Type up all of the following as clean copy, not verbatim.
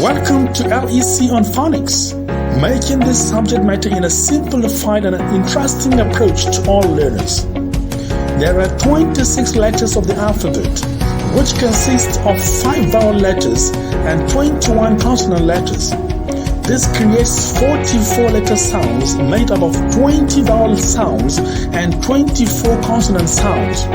Welcome to LEC on Phonics, making this subject matter in a simplified and interesting approach to all learners. There are 26 letters of the alphabet, which consists of 5 vowel letters and 21 consonant letters. This creates 44 letter sounds made up of 20 vowel sounds and 24 consonant sounds.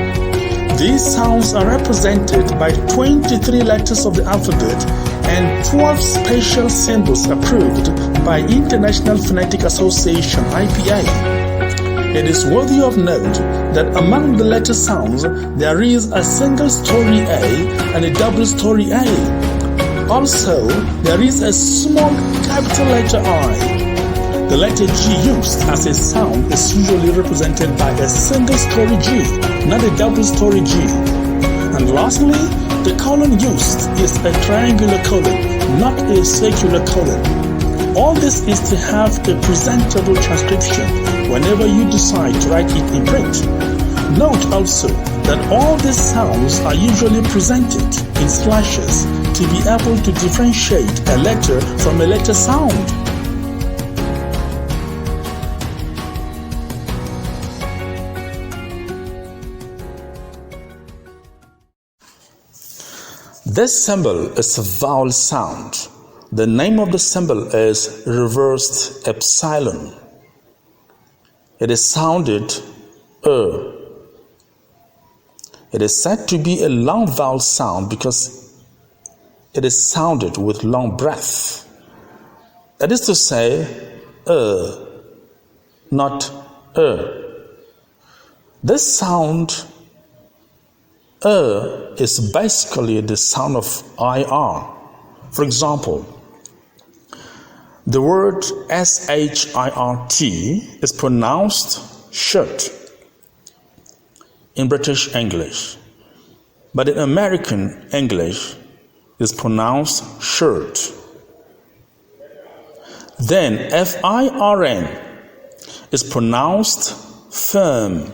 These sounds are represented by 23 letters of the alphabet and 12 special symbols approved by International Phonetic Association (IPA). It is worthy of note that among the letter sounds there is a single story A and a double story A. Also, there is a small capital letter I. The letter G used as a sound is usually represented by a single story G, not a double story G. And lastly, the colon used is a triangular colon, not a circular colon. All this is to have a presentable transcription whenever you decide to write it in print. Note also that all these sounds are usually presented in slashes to be able to differentiate a letter from a letter sound. This symbol is a vowel sound. The name of the symbol is reversed epsilon. It is sounded It is said to be a long vowel sound because it is sounded with long breath. That is to say, not This sound is basically the sound of IR. For example, the word SHIRT is pronounced shirt in British English, but in American English it is pronounced shirt. Then FIRM is pronounced firm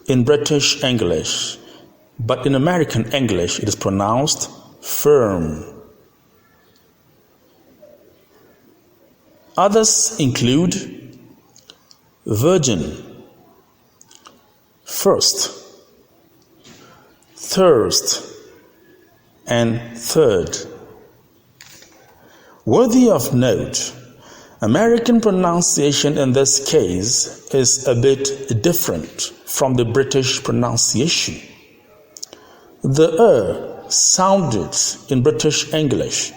in British English, but in American English it is pronounced firm. Others include virgin, first, thirst, and third. Worthy of note, American pronunciation in this case is a bit different from the British pronunciation. The sounded in British English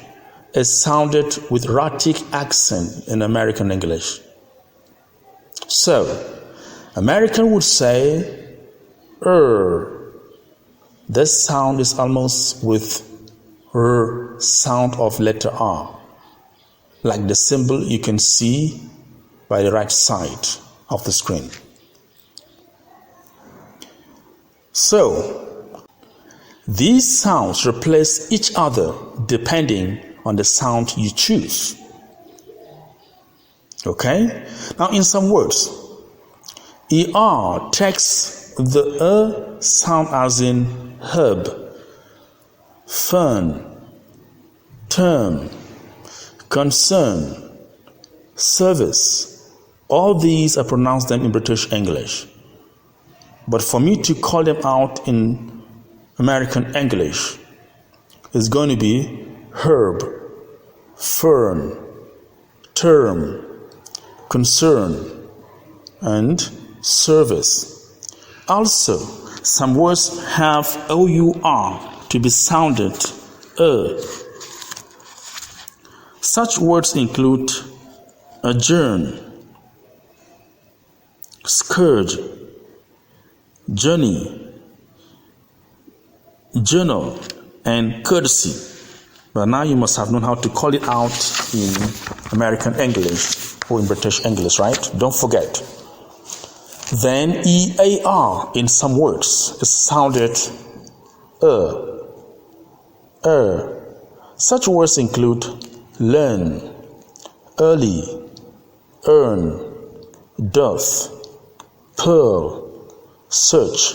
is sounded with rhotic accent in American English. So, American would say This sound is almost with sound of letter R, like the symbol you can see by the right side of the screen. So, these sounds replace each other depending on the sound you choose. Okay? Now, in some words, ER takes the sound as in herb, fern, term, concern, service. All these are pronounced them in British English. But for me to call them out in American English, is going to be herb, fern, term, concern, and service. Also, some words have OUR to be sounded Such words include adjourn, scourge, journey, journal, and courtesy. But now you must have known how to call it out in American English or in British English, right? Don't forget. Then EAR in some words is sounded Such words include learn, early, earn, doth, pearl, search,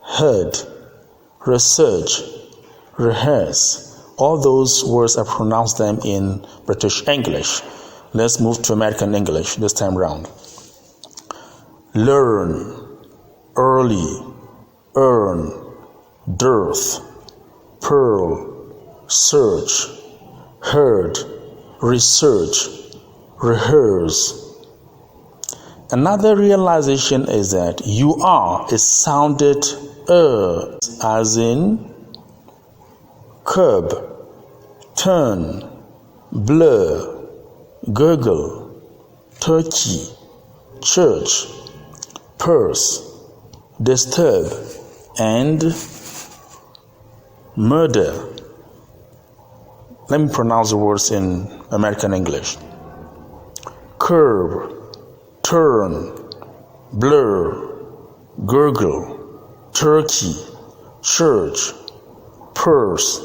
heard, research, rehearse. All those words I pronounced them in British English. Let's move to American English this time round. Learn, early, earn, dearth, pearl, search, heard, research, rehearse. Another realization is that you are is sounded as in curb, turn, blur, gurgle, turkey, church, purse, disturb, and murder. Let me pronounce the words in American English. Curb, turn, blur, gurgle, turkey, church, purse,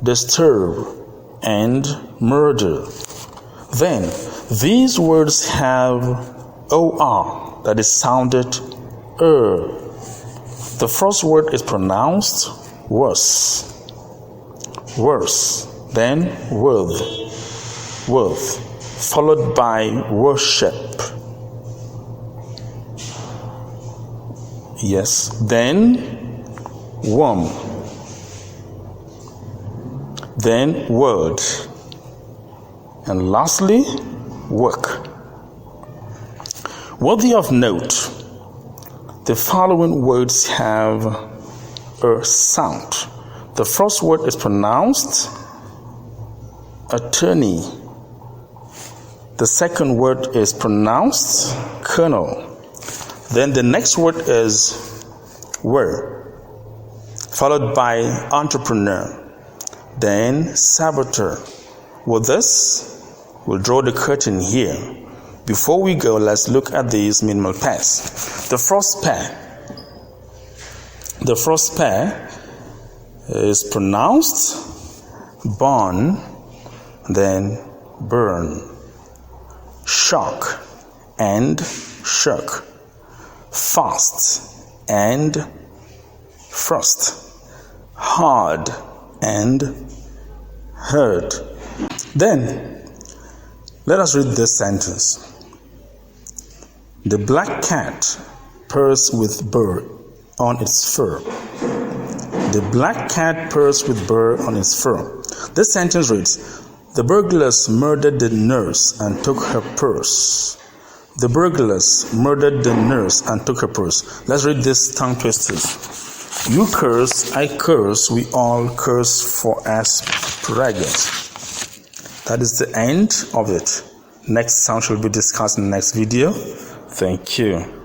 disturb, and murder. Then, these words have OR, that is sounded The first word is pronounced worse, then worth, followed by worship. Yes, then worm, then word, and lastly work. Worthy of note, the following words have a sound. The first word is pronounced attorney. The second word is pronounced colonel. Then the next word is were, followed by entrepreneur, then saboteur. With this, we'll draw the curtain here. Before we go, let's look at these minimal pairs. The first pair is pronounced born, then burn, shock and shook, fast and frost, hard and hurt. Then let us read this sentence. The black cat purrs with burr on its fur. The black cat purrs with burr on its fur. This sentence reads, the burglars murdered the nurse and took her purse. The burglars murdered the nurse and took her purse. Let's read this tongue twisters. You curse, I curse, we all curse for asparagus. That is the end of it. Next sound shall be discussed in the next video. Thank you.